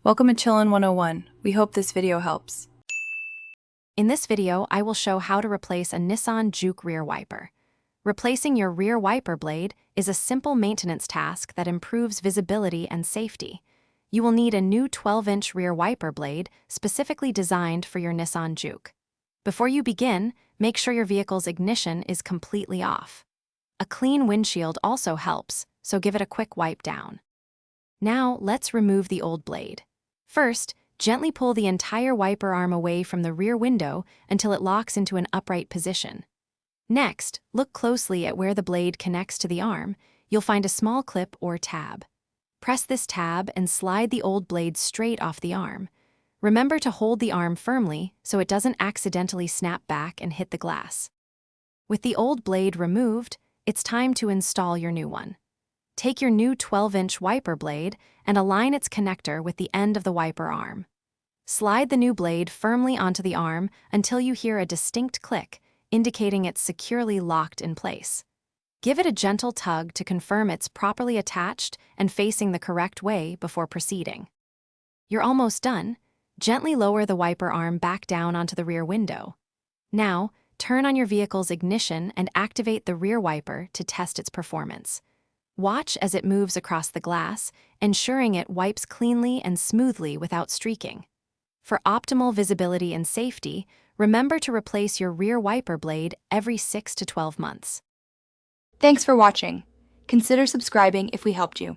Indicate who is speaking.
Speaker 1: Welcome to Chillin' 101. We hope this video helps.
Speaker 2: In this video, I will show how to replace a Nissan Juke rear wiper. Replacing your rear wiper blade is a simple maintenance task that improves visibility and safety. You will need a new 12-inch rear wiper blade specifically designed for your Nissan Juke. Before you begin, make sure your vehicle's ignition is completely off. A clean windshield also helps, so give it a quick wipe down. Now, let's remove the old blade. First, gently pull the entire wiper arm away from the rear window until it locks into an upright position. Next, look closely at where the blade connects to the arm. You'll find a small clip or tab. Press this tab and slide the old blade straight off the arm. Remember to hold the arm firmly so it doesn't accidentally snap back and hit the glass. With the old blade removed, it's time to install your new one. Take your new 12-inch wiper blade and align its connector with the end of the wiper arm. Slide the new blade firmly onto the arm until you hear a distinct click, indicating it's securely locked in place. Give it a gentle tug to confirm it's properly attached and facing the correct way before proceeding. You're almost done. Gently lower the wiper arm back down onto the rear window. Now, turn on your vehicle's ignition and activate the rear wiper to test its performance. Watch as it moves across the glass, ensuring it wipes cleanly and smoothly without streaking. For optimal visibility and safety, remember to replace your rear wiper blade every 6 to 12 months.
Speaker 3: Thanks for watching. Consider subscribing if we helped you.